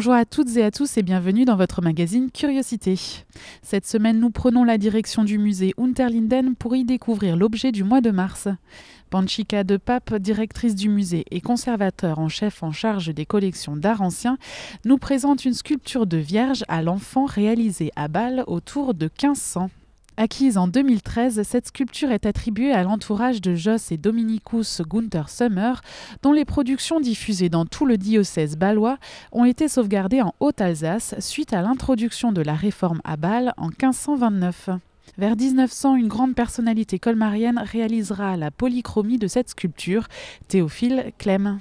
Bonjour à toutes et à tous et bienvenue dans votre magazine Curiosité. Cette semaine, nous prenons la direction du musée Unterlinden pour y découvrir l'objet du mois de mars. Panchika de Pape, directrice du musée et conservateur en chef en charge des collections d'art ancien, nous présente une sculpture de Vierge à l'enfant réalisée à Bâle autour de 1500. Acquise en 2013, cette sculpture est attribuée à l'entourage de Jos et Dominicus Gunther Sommer, dont les productions diffusées dans tout le diocèse bâlois ont été sauvegardées en Haute-Alsace suite à l'introduction de la réforme à Bâle en 1529. Vers 1900, une grande personnalité colmarienne réalisera la polychromie de cette sculpture, Théophile Clem.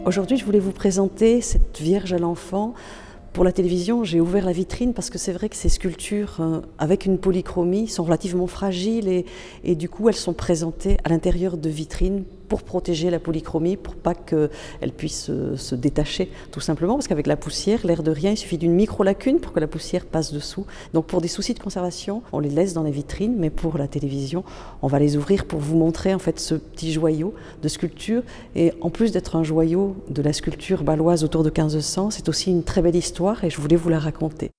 Aujourd'hui, je voulais vous présenter cette Vierge à l'enfant. Pour la télévision, j'ai ouvert la vitrine parce que c'est vrai que ces sculptures avec une polychromie sont relativement fragiles et du coup elles sont présentées à l'intérieur de vitrines pour protéger la polychromie, pour pas qu'elle puisse se détacher tout simplement, parce qu'avec la poussière, l'air de rien, il suffit d'une micro-lacune pour que la poussière passe dessous. Donc pour des soucis de conservation, on les laisse dans les vitrines, mais pour la télévision, on va les ouvrir pour vous montrer en fait ce petit joyau de sculpture. Et en plus d'être un joyau de la sculpture bâloise autour de 1500, c'est aussi une très belle histoire et je voulais vous la raconter.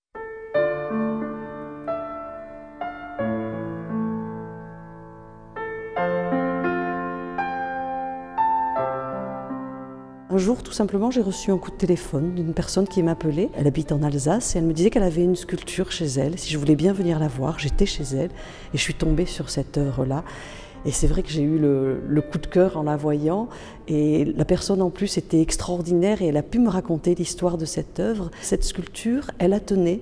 Un jour, tout simplement, j'ai reçu un coup de téléphone d'une personne qui m'appelait. Elle habite en Alsace et elle me disait qu'elle avait une sculpture chez elle. Si je voulais bien venir la voir, j'étais chez elle et je suis tombée sur cette œuvre-là. Et c'est vrai que j'ai eu le coup de cœur en la voyant. Et la personne en plus était extraordinaire et elle a pu me raconter l'histoire de cette œuvre. Cette sculpture, elle a tenu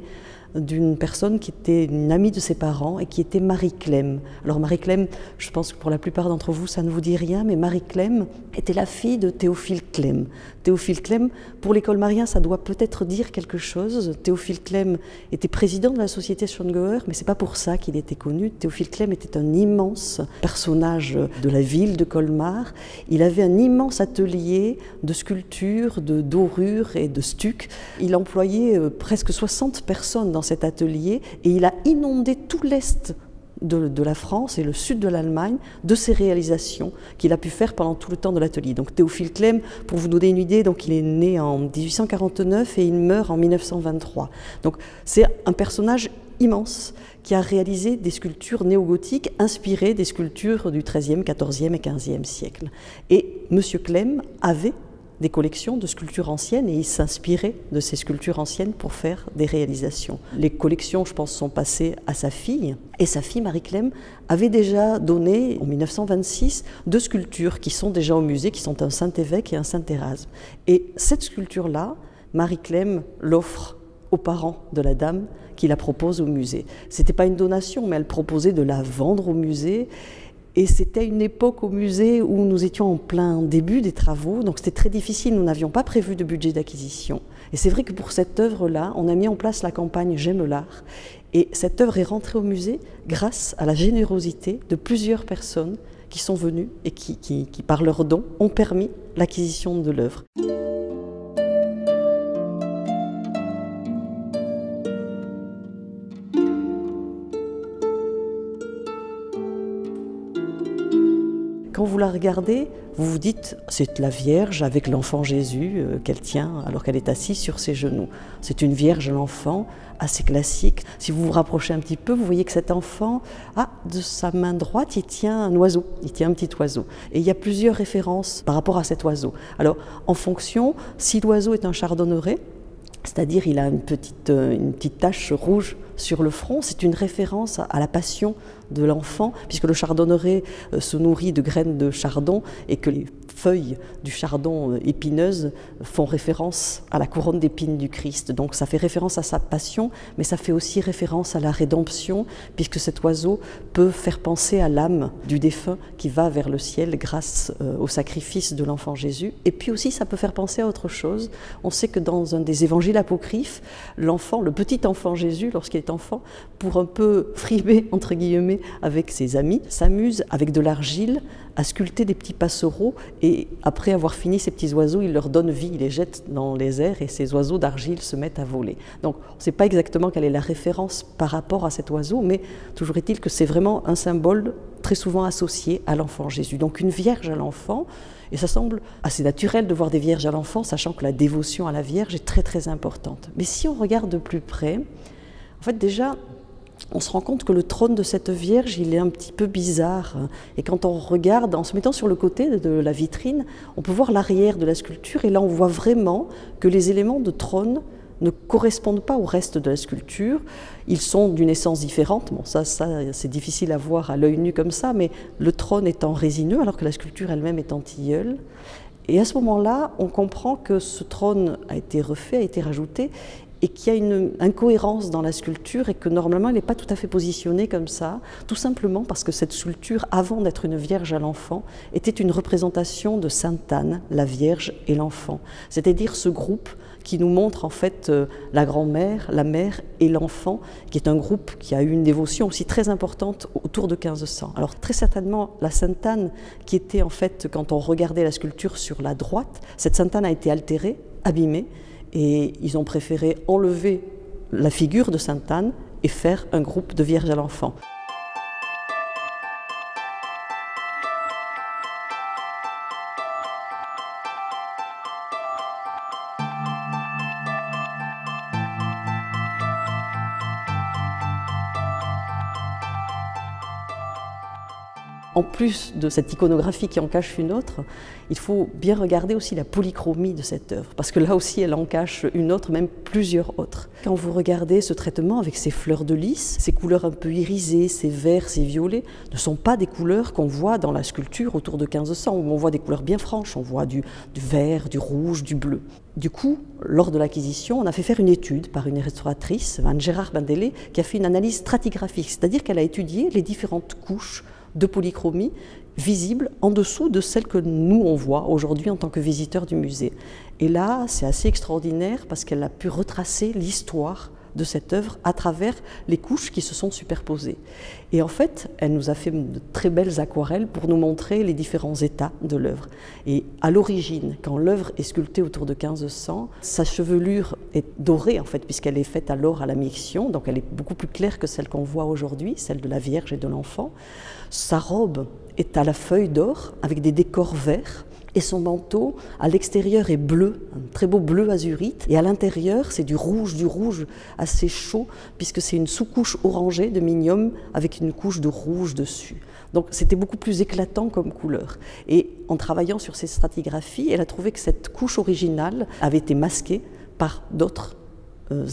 d'une personne qui était une amie de ses parents et qui était Marie Clem. Alors Marie Clem, je pense que pour la plupart d'entre vous ça ne vous dit rien, mais Marie Clem était la fille de Théophile Clem. Théophile Clem, pour les colmariens, ça doit peut-être dire quelque chose. Théophile Clem était président de la société Schongauer, mais c'est pas pour ça qu'il était connu. Théophile Clem était un immense personnage de la ville de Colmar. Il avait un immense atelier de sculpture, de dorure et de stuc. Il employait presque 60 personnes dans cet atelier et il a inondé tout l'Est de la France et le sud de l'Allemagne de ses réalisations qu'il a pu faire pendant tout le temps de l'atelier. Donc Théophile Clem, pour vous donner une idée, donc il est né en 1849 et il meurt en 1923. Donc c'est un personnage immense qui a réalisé des sculptures néogothiques inspirées des sculptures du XIIIe, XIVe et XVe siècle. Et Monsieur Clem avait des collections de sculptures anciennes et il s'inspirait de ces sculptures anciennes pour faire des réalisations. Les collections, je pense, sont passées à sa fille et sa fille, Marie Clem, avait déjà donné en 1926 deux sculptures qui sont déjà au musée, qui sont un Saint-Évêque et un Saint-Érasme. Et cette sculpture-là, Marie Clem l'offre aux parents de la dame qui la propose au musée. C'était pas une donation, mais elle proposait de la vendre au musée. Et c'était une époque au musée où nous étions en plein début des travaux, donc c'était très difficile, nous n'avions pas prévu de budget d'acquisition. Et c'est vrai que pour cette œuvre-là, on a mis en place la campagne J'aime l'art, et cette œuvre est rentrée au musée grâce à la générosité de plusieurs personnes qui sont venues et qui par leurs dons, ont permis l'acquisition de l'œuvre. Quand vous la regardez, vous vous dites, c'est la Vierge avec l'enfant Jésus qu'elle tient alors qu'elle est assise sur ses genoux. C'est une Vierge à l'enfant, assez classique. Si vous vous rapprochez un petit peu, vous voyez que cet enfant, de sa main droite, il tient un oiseau, il tient un petit oiseau. Et il y a plusieurs références par rapport à cet oiseau. Alors, en fonction, si l'oiseau est un chardonneret, c'est-à-dire il a une petite tache rouge sur le front, c'est une référence à la passion de l'enfant, puisque le chardonneret se nourrit de graines de chardon et que les feuilles du chardon épineuses font référence à la couronne d'épines du Christ. Donc ça fait référence à sa passion, mais ça fait aussi référence à la rédemption, puisque cet oiseau peut faire penser à l'âme du défunt qui va vers le ciel grâce au sacrifice de l'enfant Jésus. Et puis aussi ça peut faire penser à autre chose. On sait que dans un des évangiles apocryphes, l'enfant, le petit enfant Jésus, lorsqu'il est enfant, pour un peu frimer, entre guillemets, avec ses amis, s'amuse avec de l'argile à sculpter des petits passereaux et après avoir fini ces petits oiseaux, il leur donne vie, il les jette dans les airs et ces oiseaux d'argile se mettent à voler. Donc on ne sait pas exactement quelle est la référence par rapport à cet oiseau, mais toujours est-il que c'est vraiment un symbole très souvent associé à l'enfant Jésus. Donc une vierge à l'enfant, et ça semble assez naturel de voir des vierges à l'enfant, sachant que la dévotion à la Vierge est très très importante. Mais si on regarde de plus près, en fait déjà, on se rend compte que le trône de cette Vierge, il est un petit peu bizarre. Et quand on regarde, en se mettant sur le côté de la vitrine, on peut voir l'arrière de la sculpture, et là on voit vraiment que les éléments de trône ne correspondent pas au reste de la sculpture. Ils sont d'une essence différente. Bon, ça c'est difficile à voir à l'œil nu comme ça, mais le trône est en résineux alors que la sculpture elle-même est en tilleul. Et à ce moment-là, on comprend que ce trône a été refait, a été rajouté, et qu'il y a une incohérence dans la sculpture et que normalement elle n'est pas tout à fait positionnée comme ça, tout simplement parce que cette sculpture, avant d'être une Vierge à l'enfant, était une représentation de Sainte Anne, la Vierge et l'enfant. C'est-à-dire ce groupe qui nous montre en fait la grand-mère, la mère et l'enfant, qui est un groupe qui a eu une dévotion aussi très importante autour de 1500. Alors très certainement, la Sainte Anne, qui était en fait, quand on regardait la sculpture sur la droite, cette Sainte Anne a été altérée, abîmée, et ils ont préféré enlever la figure de Sainte Anne et faire un groupe de Vierges à l'enfant. En plus de cette iconographie qui en cache une autre, il faut bien regarder aussi la polychromie de cette œuvre, parce que là aussi elle en cache une autre, même plusieurs autres. Quand vous regardez ce traitement avec ces fleurs de lys, ces couleurs un peu irisées, ces verts, ces violets, ne sont pas des couleurs qu'on voit dans la sculpture autour de 1500, où on voit des couleurs bien franches, on voit du vert, du rouge, du bleu. Du coup, lors de l'acquisition, on a fait faire une étude par une restauratrice, Anne-Gérard Bandelé, qui a fait une analyse stratigraphique, c'est-à-dire qu'elle a étudié les différentes couches de polychromie visibles en dessous de celles que nous on voit aujourd'hui en tant que visiteurs du musée. Et là, c'est assez extraordinaire parce qu'elle a pu retracer l'histoire de cette œuvre à travers les couches qui se sont superposées. Et en fait, elle nous a fait de très belles aquarelles pour nous montrer les différents états de l'œuvre. Et à l'origine, quand l'œuvre est sculptée autour de 1500, sa chevelure est dorée en fait, puisqu'elle est faite alors à la miction, donc elle est beaucoup plus claire que celle qu'on voit aujourd'hui, celle de la Vierge et de l'enfant. Sa robe est à la feuille d'or avec des décors verts. Et son manteau, à l'extérieur, est bleu, un très beau bleu azurite. Et à l'intérieur, c'est du rouge assez chaud, puisque c'est une sous-couche orangée de minium avec une couche de rouge dessus. Donc c'était beaucoup plus éclatant comme couleur. Et en travaillant sur ces stratigraphies, elle a trouvé que cette couche originale avait été masquée par d'autres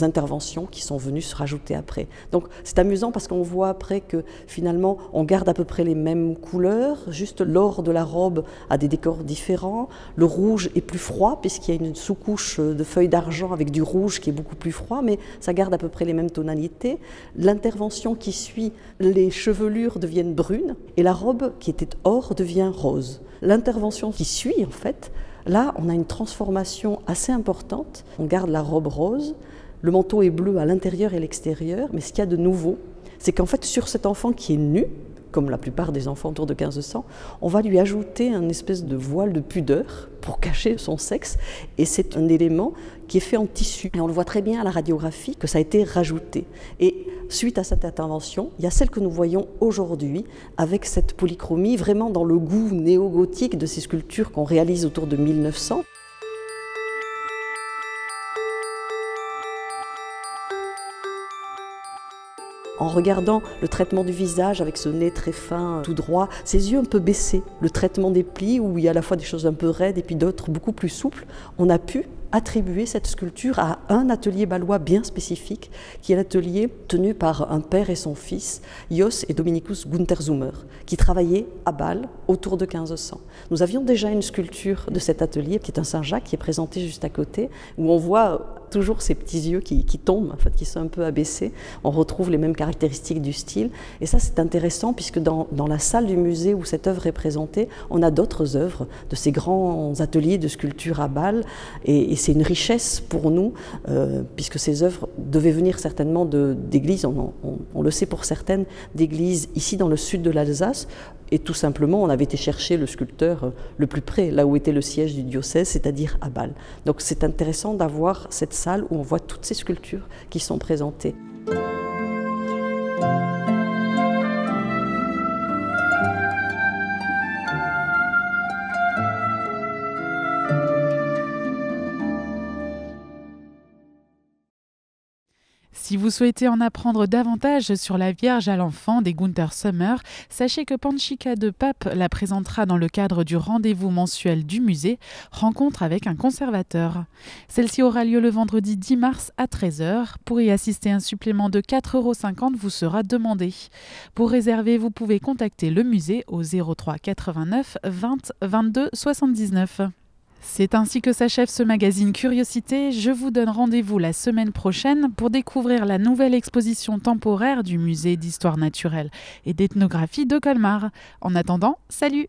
interventions qui sont venues se rajouter après. Donc c'est amusant parce qu'on voit après que finalement on garde à peu près les mêmes couleurs, juste l'or de la robe a des décors différents, le rouge est plus froid puisqu'il y a une sous-couche de feuilles d'argent avec du rouge qui est beaucoup plus froid, mais ça garde à peu près les mêmes tonalités. L'intervention qui suit, les chevelures deviennent brunes et la robe qui était or devient rose. L'intervention qui suit en fait, là on a une transformation assez importante, on garde la robe rose. Le manteau est bleu à l'intérieur et à l'extérieur, mais ce qu'il y a de nouveau, c'est qu'en fait, sur cet enfant qui est nu, comme la plupart des enfants autour de 1500, on va lui ajouter un espèce de voile de pudeur pour cacher son sexe, et c'est un élément qui est fait en tissu. Et on le voit très bien à la radiographie que ça a été rajouté. Et suite à cette intervention, il y a celle que nous voyons aujourd'hui, avec cette polychromie, vraiment dans le goût néo-gothique de ces sculptures qu'on réalise autour de 1900. En regardant le traitement du visage avec ce nez très fin, tout droit, ses yeux un peu baissés, le traitement des plis où il y a à la fois des choses un peu raides et puis d'autres beaucoup plus souples, on a pu attribuer cette sculpture à un atelier bâlois bien spécifique, qui est l'atelier tenu par un père et son fils, Jos et Dominicus Gunterzumer, qui travaillaient à Bâle autour de 1500. Nous avions déjà une sculpture de cet atelier, qui est un Saint-Jacques, qui est présenté juste à côté, où on voit toujours ces petits yeux qui tombent, en fait, qui sont un peu abaissés. On retrouve les mêmes caractéristiques du style. Et ça, c'est intéressant puisque dans la salle du musée où cette œuvre est présentée, on a d'autres œuvres de ces grands ateliers de sculpture à Bâle. Et c'est une richesse pour nous, puisque ces œuvres devaient venir certainement d'églises, on le sait pour certaines, d'églises ici dans le sud de l'Alsace. Et tout simplement, on avait été chercher le sculpteur le plus près, là où était le siège du diocèse, c'est-à-dire à Bâle. Donc c'est intéressant d'avoir cette salle où on voit toutes ces sculptures qui sont présentées. Si vous souhaitez en apprendre davantage sur la Vierge à l'enfant des Gunther Sommer, sachez que Panchika de Pape la présentera dans le cadre du rendez-vous mensuel du musée, rencontre avec un conservateur. Celle-ci aura lieu le vendredi 10 mars à 13 h. Pour y assister, un supplément de 4,50 € vous sera demandé. Pour réserver, vous pouvez contacter le musée au 03 89 20 22 79. C'est ainsi que s'achève ce magazine Curiosité. Je vous donne rendez-vous la semaine prochaine pour découvrir la nouvelle exposition temporaire du musée d'histoire naturelle et d'ethnographie de Colmar. En attendant, salut!